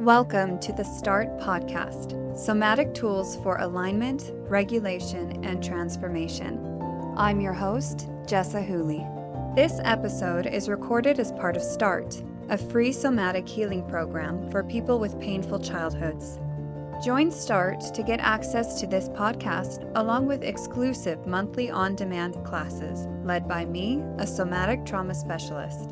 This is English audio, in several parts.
Welcome to the START podcast, Somatic Tools for Alignment, Regulation, and Transformation. I'm your host, Jessa Hooley. This episode is recorded as part of START, a free somatic healing program for people with painful childhoods. Join START to get access to this podcast along with exclusive monthly on-demand classes led by me, a somatic trauma specialist.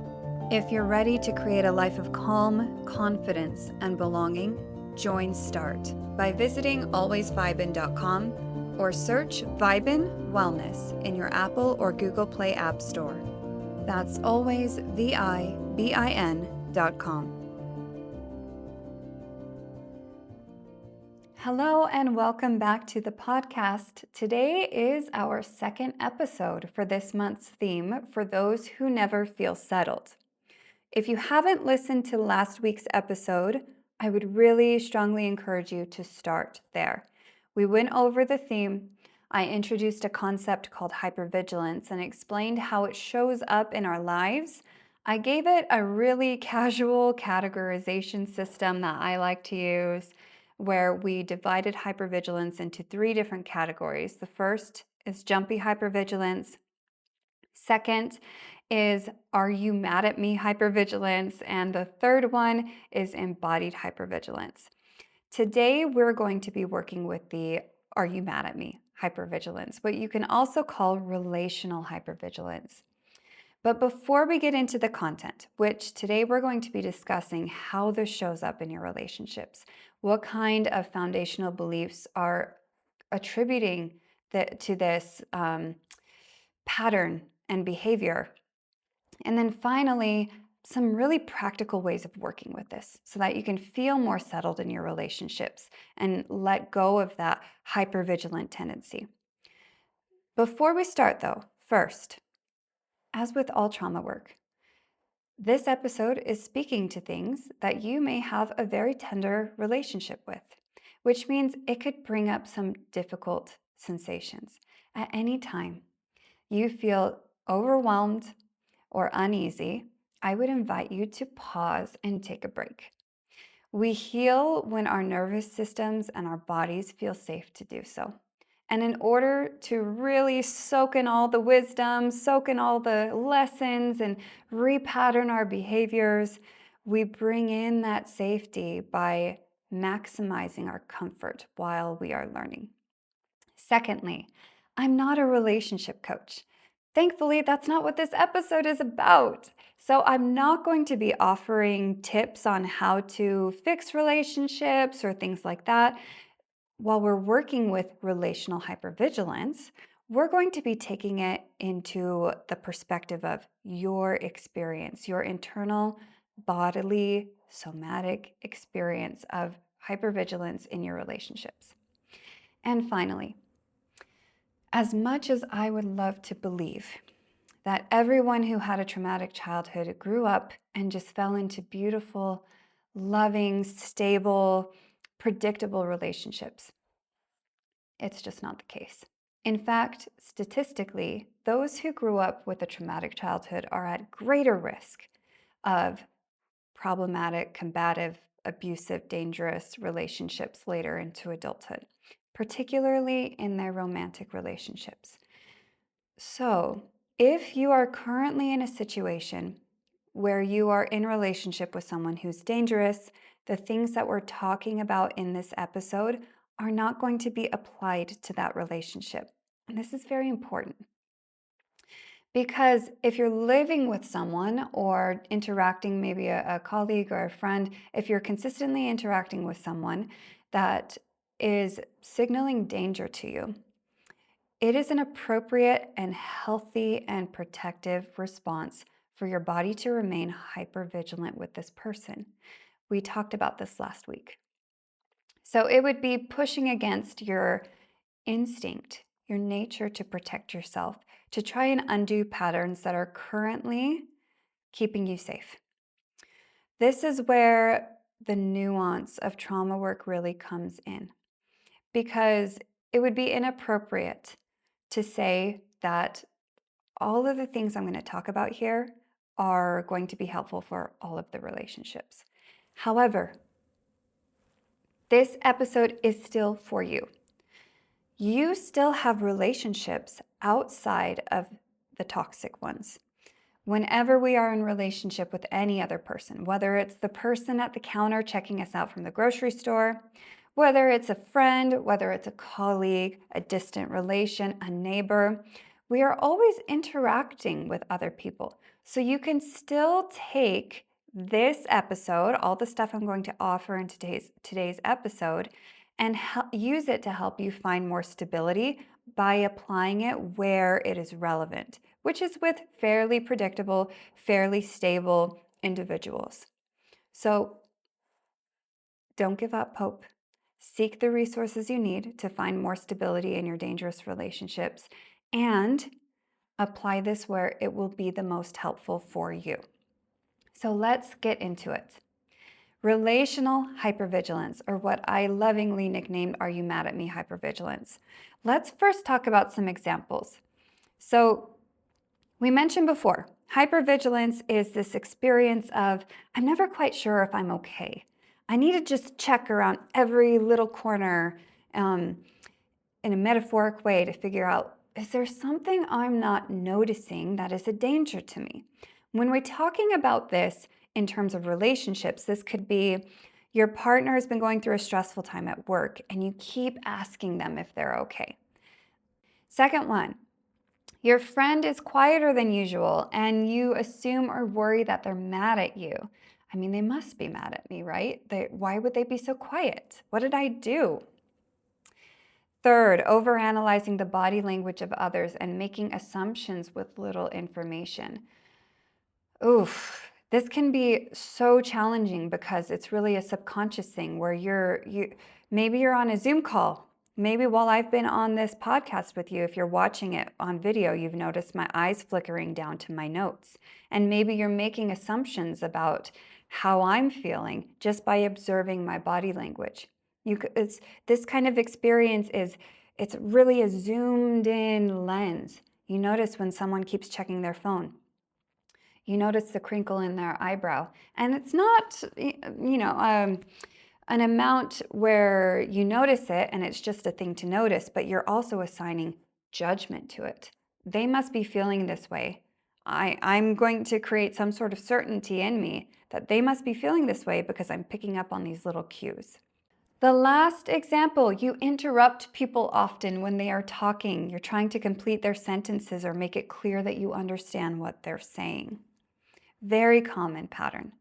If you're ready to create a life of calm, confidence, and belonging, join START by visiting alwaysvibin.com or search Vibin Wellness in your Apple or Google Play App Store. That's always VIBIN.com. Hello and welcome back to the podcast. Today is our second episode for this month's theme for those who never feel settled. If you haven't listened to last week's episode, I would really strongly encourage you to start there. We went over the theme. I introduced a concept called hypervigilance and explained how it shows up in our lives. I gave it a really casual categorization system that I like to use, where we divided hypervigilance into 3 different categories. The first is jumpy hypervigilance. Second is are you mad at me hypervigilance, and the third one is embodied hypervigilance. Today we're going to be working with the are you mad at me hypervigilance, what you can also call relational hypervigilance. But before we get into the content, which today we're going to be discussing how this shows up in your relationships, what kind of foundational beliefs are attributing to this pattern and behavior. And then finally, some really practical ways of working with this so that you can feel more settled in your relationships and let go of that hypervigilant tendency. Before we start though, first, as with all trauma work, this episode is speaking to things that you may have a very tender relationship with, which means it could bring up some difficult sensations. At any time you feel overwhelmed or uneasy, I would invite you to pause and take a break. We heal when our nervous systems and our bodies feel safe to do so. And in order to really soak in all the wisdom, soak in all the lessons, and repattern our behaviors, we bring in that safety by maximizing our comfort while we are learning. Secondly, I'm not a relationship coach. Thankfully, that's not what this episode is about. So I'm not going to be offering tips on how to fix relationships or things like that. While we're working with relational hypervigilance, we're going to be taking it into the perspective of your experience, your internal bodily somatic experience of hypervigilance in your relationships. And finally, as much as I would love to believe that everyone who had a traumatic childhood grew up and just fell into beautiful, loving, stable, predictable relationships, it's just not the case. In fact, statistically, those who grew up with a traumatic childhood are at greater risk of problematic, combative, abusive, dangerous relationships later into adulthood, particularly in their romantic relationships. So, if you are currently in a situation where you are in relationship with someone who's dangerous, the things that we're talking about in this episode are not going to be applied to that relationship. And this is very important. Because if you're living with someone or interacting, maybe a colleague or a friend, if you're consistently interacting with someone that is signaling danger to you, it is an appropriate and healthy and protective response for your body to remain hypervigilant with this person. We talked about this last week. So it would be pushing against your instinct, your nature to protect yourself, to try and undo patterns that are currently keeping you safe. This is where the nuance of trauma work really comes in, because it would be inappropriate to say that all of the things I'm going to talk about here are going to be helpful for all of the relationships. However, this episode is still for you. You still have relationships outside of the toxic ones. Whenever we are in relationship with any other person, whether it's the person at the counter checking us out from the grocery store, whether it's a friend, whether it's a colleague, a distant relation, a neighbor, we are always interacting with other people. So you can still take this episode, all the stuff I'm going to offer in today's episode, and use it to help you find more stability by applying it where it is relevant, which is with fairly predictable, fairly stable individuals. So don't give up hope. Seek the resources you need to find more stability in your dangerous relationships and apply this where it will be the most helpful for you. So let's get into it. Relational hypervigilance, or what I lovingly nicknamed Are You Mad at Me hypervigilance. Let's first talk about some examples. So we mentioned before, hypervigilance is this experience of, I'm never quite sure if I'm okay. I need to just check around every little corner in a metaphoric way to figure out, is there something I'm not noticing that is a danger to me? When we're talking about this in terms of relationships, this could be your partner has been going through a stressful time at work and you keep asking them if they're okay. Second one, your friend is quieter than usual and you assume or worry that they're mad at you. I mean, they must be mad at me, right? Why would they be so quiet? What did I do? Third, overanalyzing the body language of others and making assumptions with little information. Oof, this can be so challenging because it's really a subconscious thing where maybe you're on a Zoom call. Maybe while I've been on this podcast with you, if you're watching it on video, you've noticed my eyes flickering down to my notes. And maybe you're making assumptions about how I'm feeling just by observing my body language. This kind of experience it's really a zoomed in lens. You notice when someone keeps checking their phone. You notice the crinkle in their eyebrow. And it's not, an amount where you notice it and it's just a thing to notice, but you're also assigning judgment to it. They must be feeling this way. I'm going to create some sort of certainty in me that they must be feeling this way because I'm picking up on these little cues. The last example, you interrupt people often when they are talking. You're trying to complete their sentences or make it clear that you understand what they're saying. Very common pattern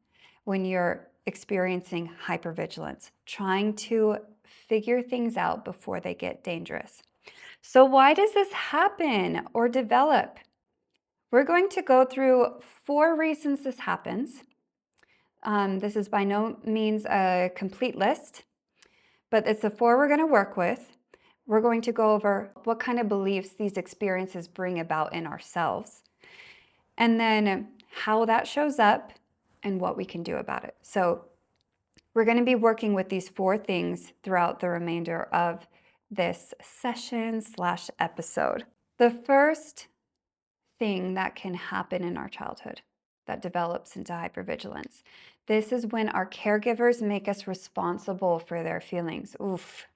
when you're experiencing hypervigilance, trying to figure things out before they get dangerous. So why does this happen or develop? We're going to go through 4 reasons this happens. This is by no means a complete list, but it's the 4 we're going to work with. We're going to go over what kind of beliefs these experiences bring about in ourselves, and then how that shows up and what we can do about it. So we're going to be working with these 4 things throughout the remainder of this session/episode. The first thing that can happen in our childhood that develops into hypervigilance. This is when our caregivers make us responsible for their feelings. Oof.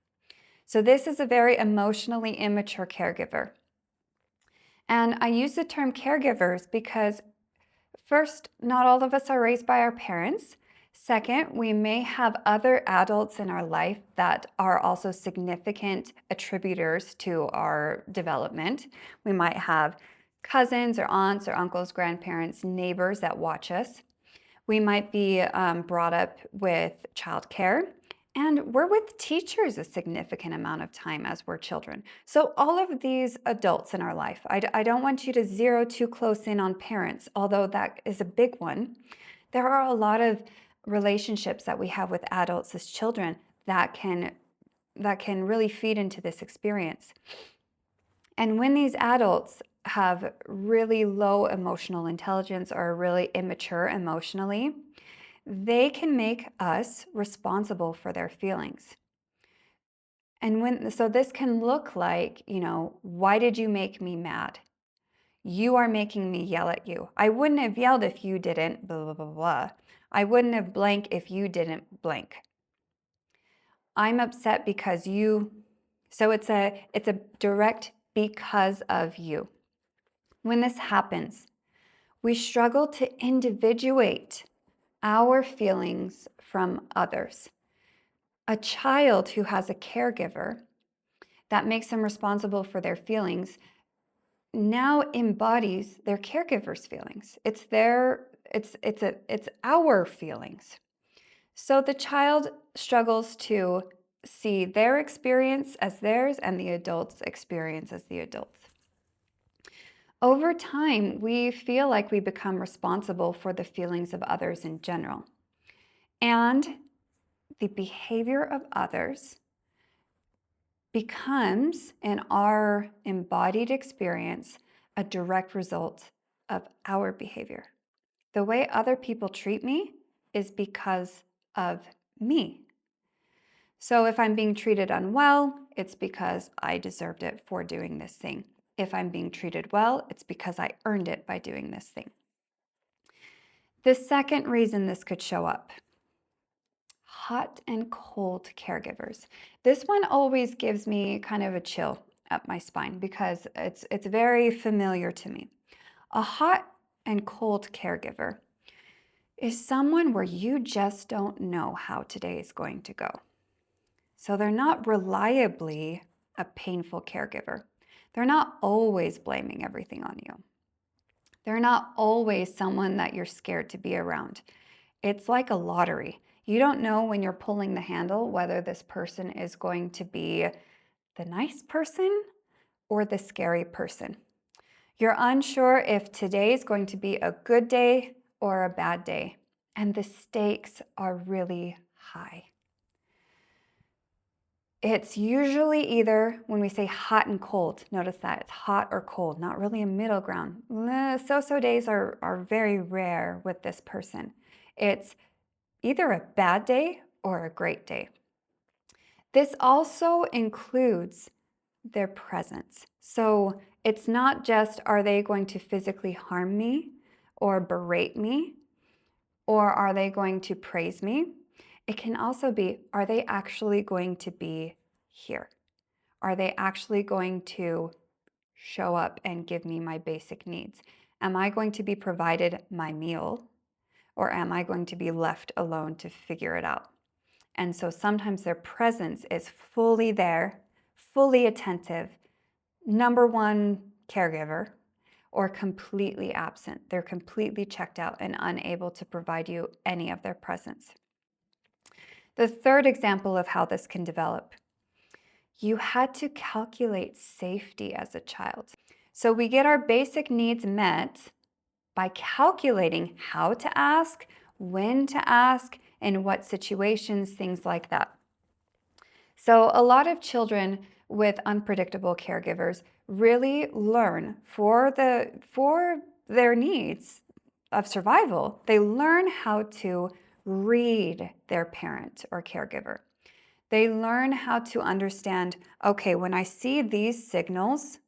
So this is a very emotionally immature caregiver. And I use the term caregivers because first, not all of us are raised by our parents. Second, we may have other adults in our life that are also significant attributors to our development. We might have cousins or aunts or uncles, grandparents, neighbors that watch us. We might be brought up with childcare, and we're with teachers a significant amount of time as we're children. So all of these adults in our life, I don't want you to zero too close in on parents, although that is a big one. There are a lot of relationships that we have with adults as children that can really feed into this experience. And when these adults have really low emotional intelligence or are really immature emotionally, they can make us responsible for their feelings. And so this can look like, why did you make me mad? You are making me yell at you. I wouldn't have yelled if you didn't, blah, blah, blah, blah. I wouldn't have blank if you didn't blank. I'm upset because you. So it's a direct because of you. When this happens, we struggle to individuate our feelings from others. A child who has a caregiver that makes them responsible for their feelings now embodies their caregiver's feelings. It's our feelings. So the child struggles to see their experience as theirs and the adult's experience as the adult's. Over time, we feel like we become responsible for the feelings of others in general. And the behavior of others becomes, in our embodied experience, a direct result of our behavior. The way other people treat me is because of me. So if I'm being treated unwell, it's because I deserved it for doing this thing. If I'm being treated well, it's because I earned it by doing this thing. The second reason this could show up: hot and cold caregivers. This one always gives me kind of a chill up my spine because it's very familiar to me. A hot and cold caregiver is someone where you just don't know how today is going to go. So they're not reliably a painful caregiver. They're not always blaming everything on you. They're not always someone that you're scared to be around. It's like a lottery. You don't know when you're pulling the handle whether this person is going to be the nice person or the scary person. You're unsure if today is going to be a good day or a bad day, and the stakes are really high. It's usually either, when we say hot and cold, notice that it's hot or cold, not really a middle ground. So-so days are very rare with this person. It's either a bad day or a great day. This also includes their presence. So it's not just, are they going to physically harm me or berate me, or are they going to praise me? It can also be, are they actually going to be here? Are they actually going to show up and give me my basic needs? Am I going to be provided my meal, or am I going to be left alone to figure it out? And so sometimes their presence is fully there, fully attentive, number one caregiver, or completely absent. They're completely checked out and unable to provide you any of their presence. The third example of how this can develop: you had to calculate safety as a child. So we get our basic needs met by calculating how to ask, when to ask, in what situations, things like that. So a lot of children with unpredictable caregivers really learn for their needs of survival. They learn how to read their parent or caregiver. They learn how to understand, okay, when I see these signals,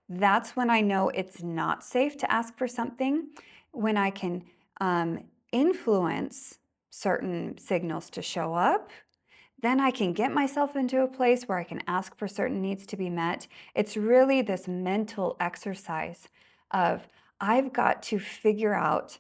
that's when I know it's not safe to ask for something. When I can influence certain signals to show up, then I can get myself into a place where I can ask for certain needs to be met. It's really this mental exercise of, I've got to figure out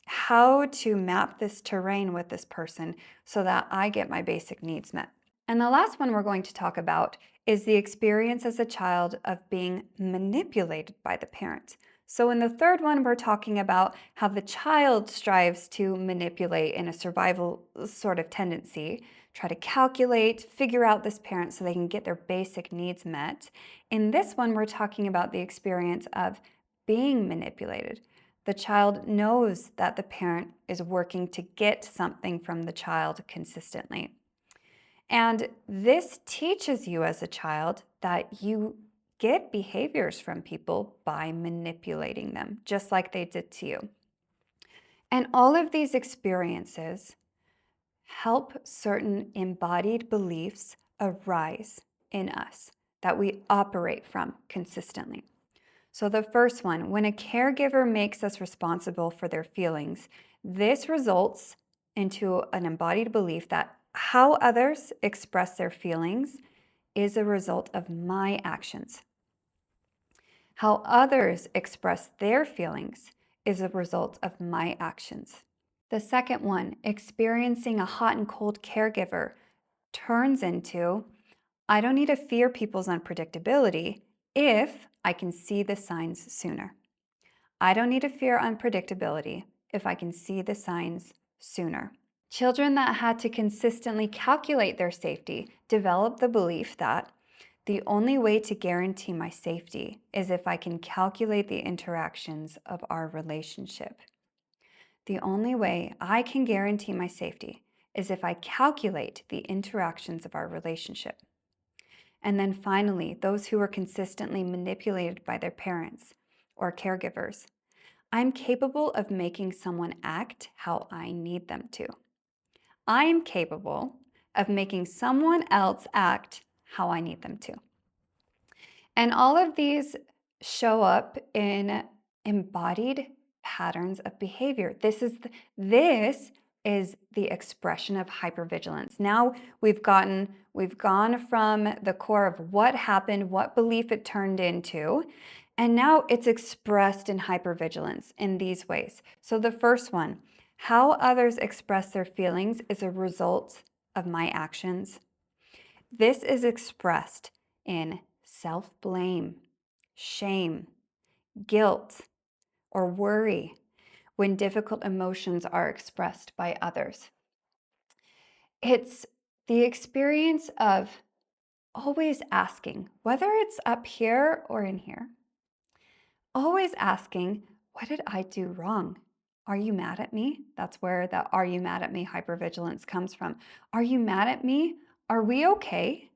how to map this terrain with this person so that I get my basic needs met. And the last one we're going to talk about is the experience as a child of being manipulated by the parent. So in the third one, we're talking about how the child strives to manipulate in a survival sort of tendency, try to calculate, figure out this parent so they can get their basic needs met. In this one, we're talking about the experience of being manipulated. The child knows that the parent is working to get something from the child consistently. And this teaches you as a child that you get behaviors from people by manipulating them, just like they did to you. And all of these experiences help certain embodied beliefs arise in us that we operate from consistently. So the first one, when a caregiver makes us responsible for their feelings, this results into an embodied belief that How others express their feelings is a result of my actions. How others express their feelings is a result of my actions. The second one, experiencing a hot and cold caregiver, turns into I don't need to fear people's unpredictability if I can see the signs sooner. I don't need to fear unpredictability if I can see the signs sooner. Children that had to consistently calculate their safety developed the belief that the only way to guarantee my safety is if I can calculate the interactions of our relationship. The only way I can guarantee my safety is if I calculate the interactions of our relationship. And then finally, those who were consistently manipulated by their parents or caregivers. I'm capable of making someone act how I need them to. I am capable of making someone else act how I need them to. And all of these show up in embodied patterns of behavior. This is the expression of hypervigilance. Now we've gone from the core of what happened, what belief it turned into, and now it's expressed in hypervigilance in these ways. So the first one, how others express their feelings is a result of my actions. This is expressed in self-blame, shame, guilt, or worry when difficult emotions are expressed by others. It's the experience of always asking, whether it's up here or in here, always asking, what did I do wrong? Are you mad at me? That's where the are you mad at me hypervigilance comes from. Are you mad at me? Are we okay?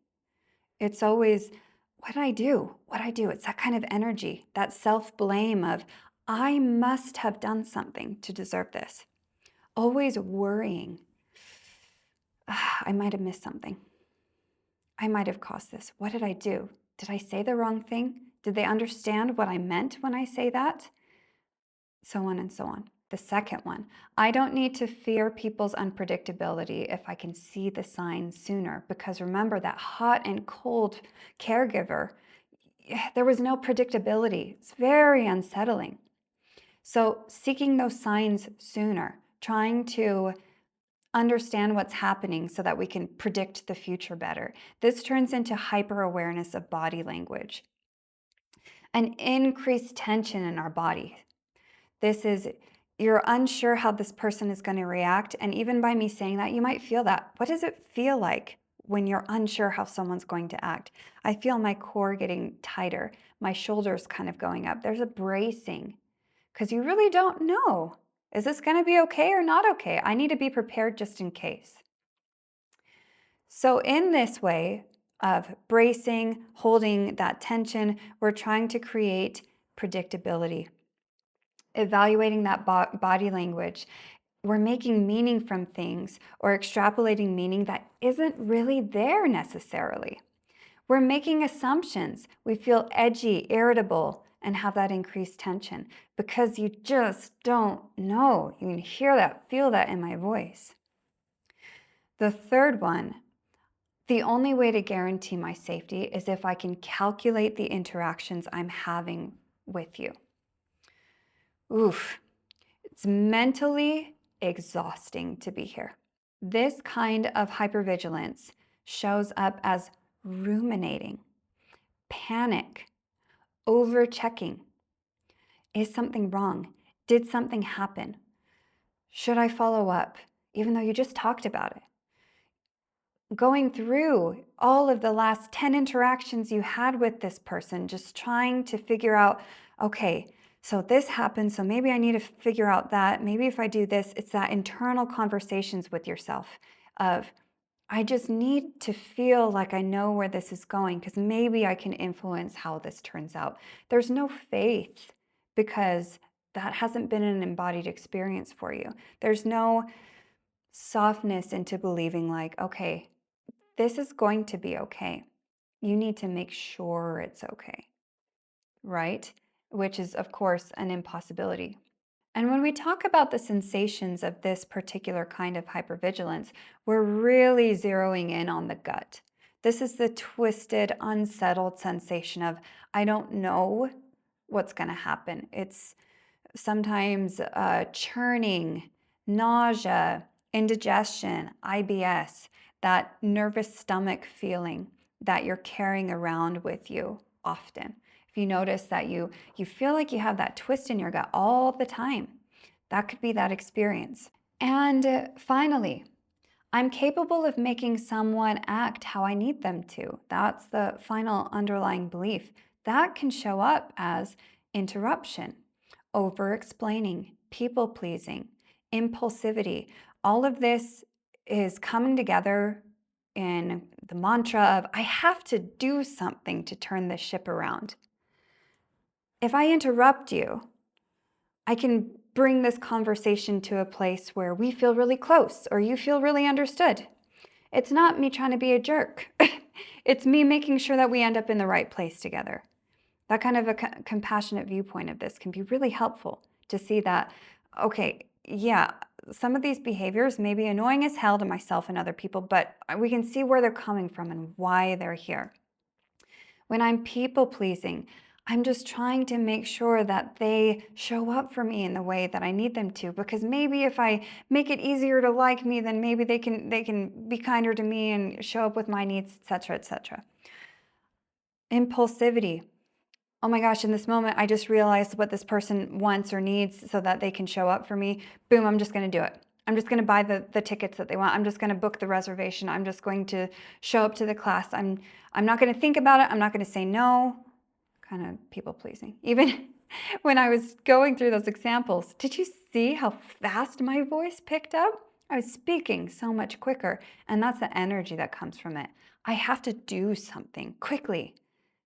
It's always, what did I do? What did I do? It's that kind of energy, that self-blame of, I must have done something to deserve this. Always worrying. I might have missed something. I might have caused this. What did I do? Did I say the wrong thing? Did they understand what I meant when I say that? So on and so on. The second one, I don't need to fear people's unpredictability if I can see the signs sooner, because remember that hot and cold caregiver, there was no predictability. It's very unsettling. So seeking those signs sooner, trying to understand what's happening so that we can predict the future better. This turns into hyper-awareness of body language, an increased tension in our body. This is, you're unsure how this person is going to react. And even by me saying that, you might feel that. What does it feel like when you're unsure how someone's going to act? I feel my core getting tighter, my shoulders kind of going up. There's a bracing because you really don't know. Is this going to be okay or not okay? I need to be prepared just in case. So in this way of bracing, holding that tension, we're trying to create predictability. Evaluating that body language, we're making meaning from things or extrapolating meaning that isn't really there necessarily. We're making assumptions. We feel edgy, irritable, and have that increased tension because you just don't know. You can hear that, feel that in my voice. The third one, the only way to guarantee my safety is if I can calculate the interactions I'm having with you. Oof. It's mentally exhausting to be here. This kind of hypervigilance shows up as ruminating, panic, over-checking. Is something wrong? Did something happen? Should I follow up? Even though you just talked about it. Going through all of the last 10 interactions you had with this person, just trying to figure out, okay, so this happened, so maybe I need to figure out that. Maybe if I do this, it's that internal conversations with yourself of, I just need to feel like I know where this is going because maybe I can influence how this turns out. There's no faith because that hasn't been an embodied experience for you. There's no softness into believing like, okay, this is going to be okay. You need to make sure it's okay, right? Which is, of course, an impossibility. And when we talk about the sensations of this particular kind of hypervigilance, we're really zeroing in on the gut. This is the twisted, unsettled sensation of, I don't know what's going to happen. It's sometimes churning, nausea, indigestion, IBS, that nervous stomach feeling that you're carrying around with you often. If you notice that you feel like you have that twist in your gut all the time, that could be that experience. And finally, I'm capable of making someone act how I need them to. That's the final underlying belief. That can show up as interruption, over-explaining, people-pleasing, impulsivity. All of this is coming together in the mantra of, I have to do something to turn this ship around. If I interrupt you, I can bring this conversation to a place where we feel really close or you feel really understood. It's not me trying to be a jerk. It's me making sure that we end up in the right place together. That kind of a compassionate viewpoint of this can be really helpful to see that, okay, yeah, some of these behaviors may be annoying as hell to myself and other people, but we can see where they're coming from and why they're here. When I'm people pleasing, I'm just trying to make sure that they show up for me in the way that I need them to, because maybe if I make it easier to like me, then maybe they can be kinder to me and show up with my needs, etc., etc. Impulsivity. Oh my gosh, in this moment, I just realized what this person wants or needs so that they can show up for me. Boom, I'm just going to do it. I'm just going to buy the tickets that they want. I'm just going to book the reservation. I'm just going to show up to the class. I'm not going to think about it. I'm not going to say no. Kind of people pleasing. Even when I was going through those examples, did you see how fast my voice picked up? I was speaking so much quicker, and that's the energy that comes from it. I have to do something quickly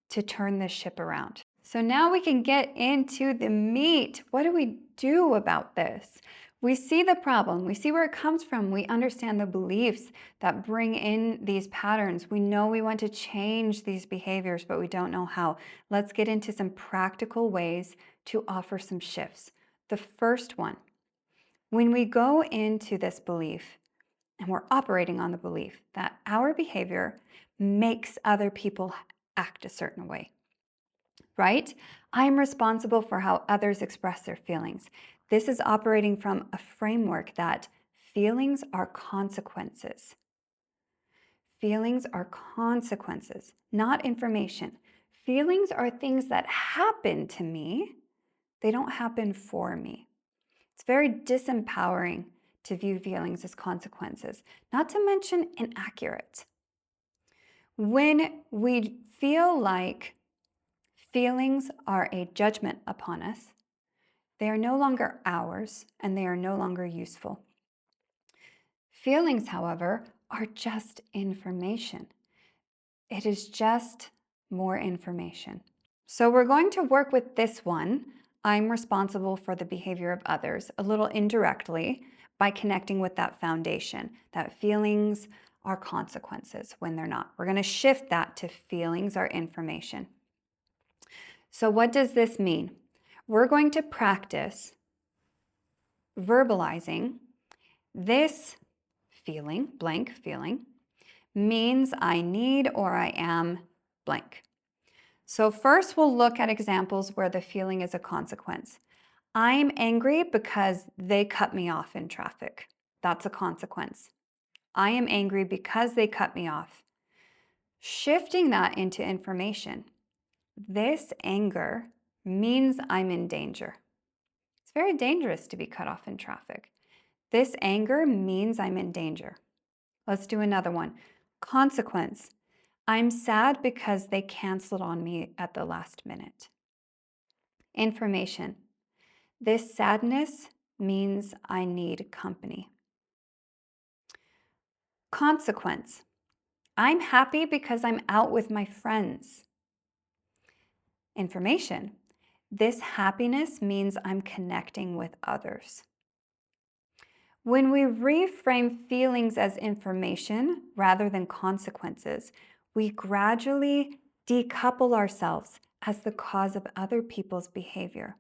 to turn this ship around. So now we can get into the meat. What do we do about this? We see the problem, we see where it comes from, we understand the beliefs that bring in these patterns. We know we want to change these behaviors, but we don't know how. Let's get into some practical ways to offer some shifts. The first one, when we go into this belief and we're operating on the belief that our behavior makes other people act a certain way, right? I'm responsible for how others express their feelings. This is operating from a framework that feelings are consequences. Feelings are consequences, not information. Feelings are things that happen to me. They don't happen for me. It's very disempowering to view feelings as consequences, not to mention inaccurate. When we feel like feelings are a judgment upon us, they are no longer ours and they are no longer useful. Feelings, however, are just information. It is just more information. So we're going to work with this one. I'm responsible for the behavior of others, a little indirectly, by connecting with that foundation, that feelings are consequences when they're not. We're going to shift that to feelings are information. So what does this mean? We're going to practice verbalizing this feeling, blank feeling, means I need or I am blank. So first we'll look at examples where the feeling is a consequence. I'm angry because they cut me off in traffic. That's a consequence. I am angry because they cut me off. Shifting that into information. This anger means I'm in danger. It's very dangerous to be cut off in traffic. This anger means I'm in danger. Let's do another one. Consequence. I'm sad because they canceled on me at the last minute. Information. This sadness means I need company. Consequence. I'm happy because I'm out with my friends. Information. This happiness means I'm connecting with others. When we reframe feelings as information rather than consequences, we gradually decouple ourselves as the cause of other people's behavior.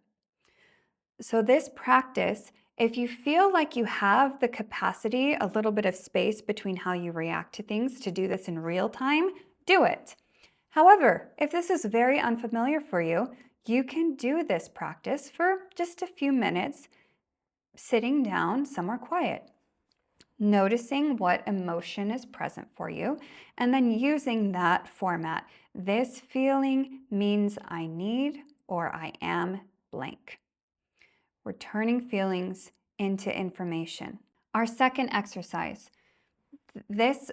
So, this practice, if you feel like you have the capacity, a little bit of space between how you react to things to do this in real time, do it. However, if this is very unfamiliar for you, you can do this practice for just a few minutes, sitting down somewhere quiet, noticing what emotion is present for you, and then using that format. This feeling means I need or I am blank. We're turning feelings into information. Our second exercise, this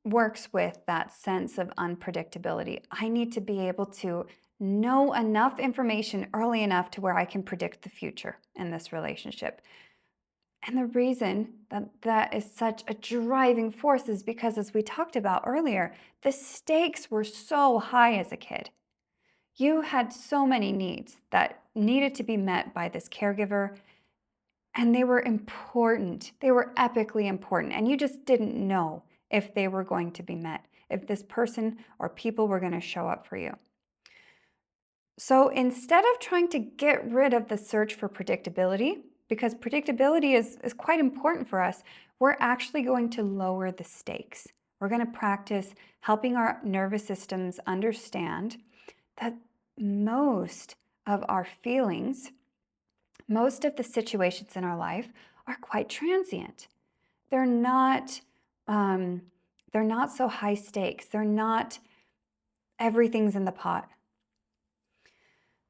works with that sense of unpredictability. I need to be able to know enough information early enough to where I can predict the future in this relationship. And the reason that that is such a driving force is because, as we talked about earlier, the stakes were so high as a kid. You had so many needs that needed to be met by this caregiver, and they were important. They were epically important. And you just didn't know if they were going to be met, if this person or people were going to show up for you. So instead of trying to get rid of the search for predictability, because predictability is quite important for us, we're actually going to lower the stakes. We're going to practice helping our nervous systems understand that most of our feelings, most of the situations in our life are quite transient. They're not, um, they're not so high stakes. They're not everything's in the pot.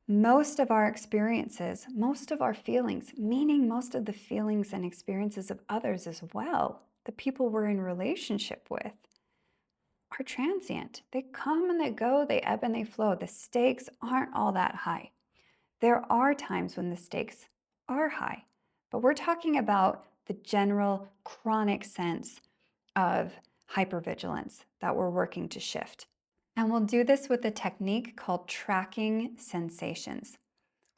Most of our experiences, most of our feelings, meaning most of the feelings and experiences of others as well, the people we're in relationship with, are transient. They come and they go, they ebb and they flow. The stakes aren't all that high. There are times when the stakes are high, but we're talking about the general chronic sense of hypervigilance that we're working to shift. And we'll do this with a technique called tracking sensations.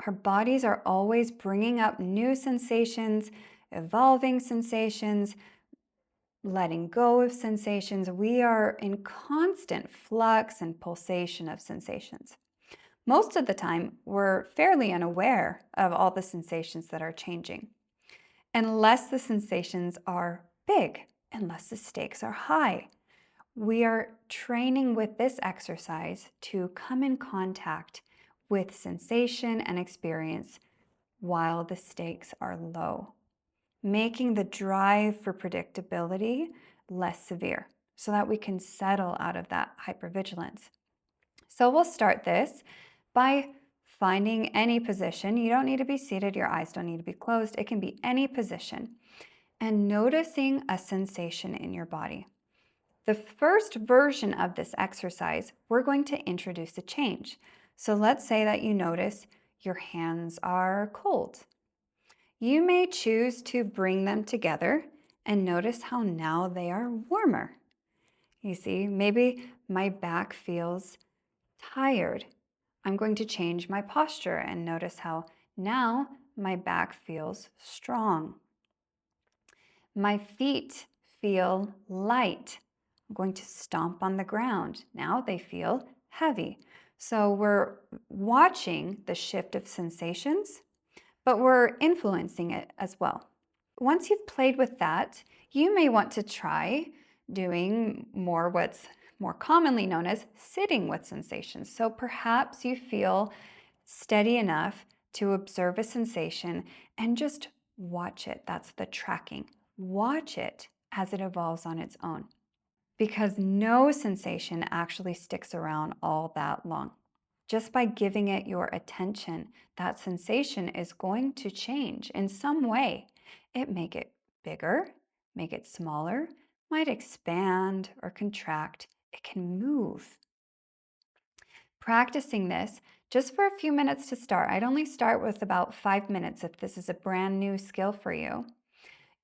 Our bodies are always bringing up new sensations, evolving sensations, letting go of sensations. We are in constant flux and pulsation of sensations. Most of the time, we're fairly unaware of all the sensations that are changing, unless the sensations are big, unless the stakes are high. We are training with this exercise to come in contact with sensation and experience while the stakes are low, making the drive for predictability less severe so that we can settle out of that hypervigilance. So we'll start this by finding any position. You don't need to be seated, your eyes don't need to be closed. It can be any position. And noticing a sensation in your body. The first version of this exercise, we're going to introduce a change. So let's say that you notice your hands are cold. You may choose to bring them together and notice how now they are warmer. You see, maybe my back feels tired. I'm going to change my posture and notice how now my back feels strong. My feet feel light. I'm going to stomp on the ground. Now they feel heavy. So we're watching the shift of sensations, but we're influencing it as well. Once you've played with that, you may want to try doing what's more commonly known as sitting with sensations. So perhaps you feel steady enough to observe a sensation and just watch it. That's the tracking. Watch it as it evolves on its own, because no sensation actually sticks around all that long. Just by giving it your attention, that sensation is going to change in some way. It may get bigger, make it smaller, might expand or contract. It can move. Practicing this just for a few minutes to start. I'd only start with about 5 minutes if this is a brand new skill for you.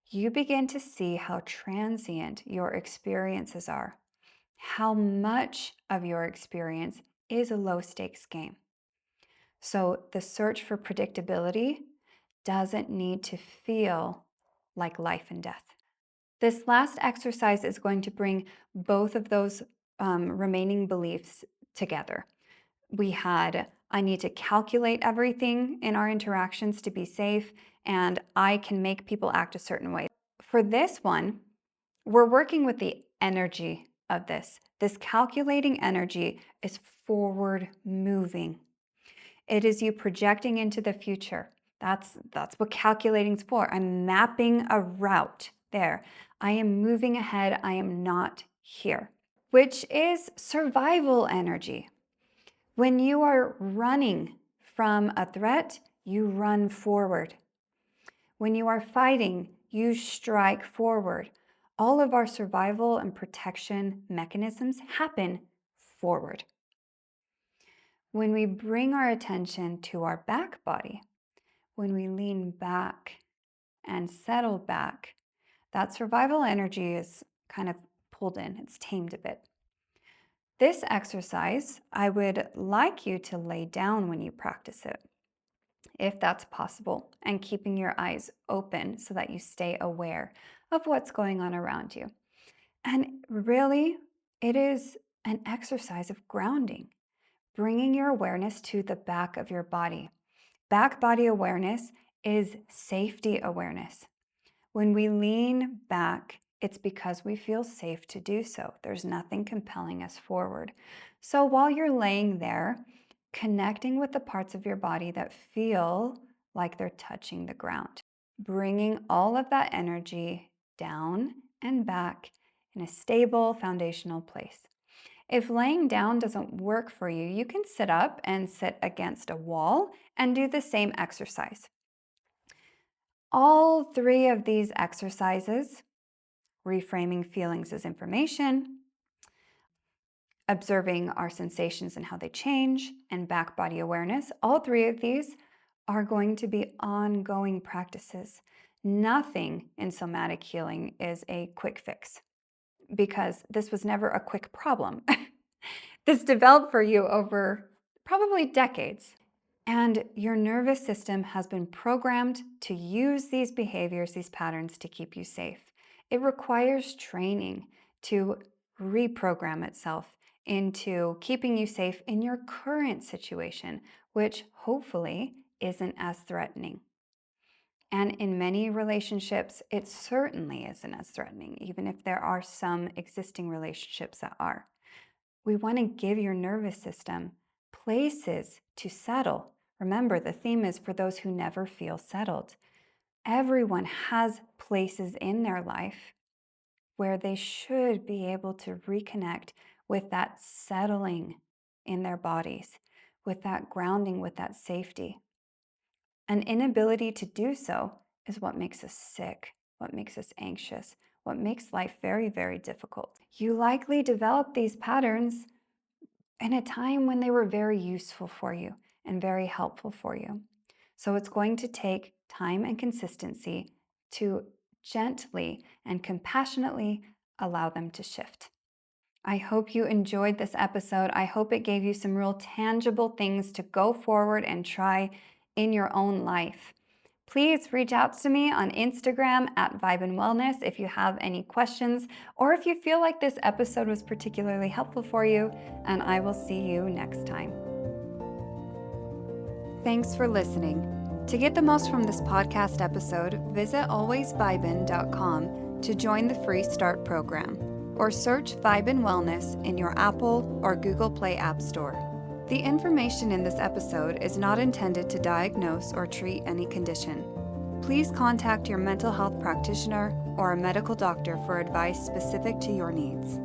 You begin to see how transient your experiences are, how much of your experience is a low stakes game. So the search for predictability doesn't need to feel like life and death. This last exercise is going to bring both of those remaining beliefs together. We had I need to calculate everything in our interactions to be safe, and I can make people act a certain way. For this one, we're working with the energy of this. This calculating energy is forward moving. It is you projecting into the future. That's what calculating's for. I'm mapping a route there. I am moving ahead. I am not here, which is survival energy. When you are running from a threat, you run forward. When you are fighting, you strike forward. All of our survival and protection mechanisms happen forward. When we bring our attention to our back body, when we lean back and settle back, that survival energy is kind of pulled in, it's tamed a bit. This exercise, I would like you to lay down when you practice it, if that's possible, and keeping your eyes open so that you stay aware of what's going on around you. And really, it is an exercise of grounding, bringing your awareness to the back of your body. Back body awareness is safety awareness. When we lean back, it's because we feel safe to do so. There's nothing compelling us forward. So while you're laying there, connecting with the parts of your body that feel like they're touching the ground, bringing all of that energy down and back in a stable foundational place. If laying down doesn't work for you, you can sit up and sit against a wall and do the same exercise. All three of these exercises, reframing feelings as information, observing our sensations and how they change, and back body awareness, all three of these are going to be ongoing practices. Nothing in somatic healing is a quick fix because this was never a quick problem. This developed for you over probably decades. And your nervous system has been programmed to use these behaviors, these patterns to keep you safe. It requires training to reprogram itself into keeping you safe in your current situation, which hopefully isn't as threatening. And in many relationships, it certainly isn't as threatening, even if there are some existing relationships that are. We want to give your nervous system places to settle. Remember, the theme is for those who never feel settled. Everyone has places in their life where they should be able to reconnect with that settling in their bodies, with that grounding, with that safety. An inability to do so is what makes us sick, what makes us anxious, what makes life very, very difficult. You likely developed these patterns in a time when they were very useful for you and very helpful for you. So it's going to take time and consistency to gently and compassionately allow them to shift. I hope you enjoyed this episode. I hope it gave you some real tangible things to go forward and try in your own life. Please reach out to me on Instagram at Vibin Wellness if you have any questions or if you feel like this episode was particularly helpful for you, and I will see you next time. Thanks for listening. To get the most from this podcast episode, visit alwaysvibin.com to join the free START program, or search Vibin Wellness in your Apple or Google Play App Store. The information in this episode is not intended to diagnose or treat any condition. Please contact your mental health practitioner or a medical doctor for advice specific to your needs.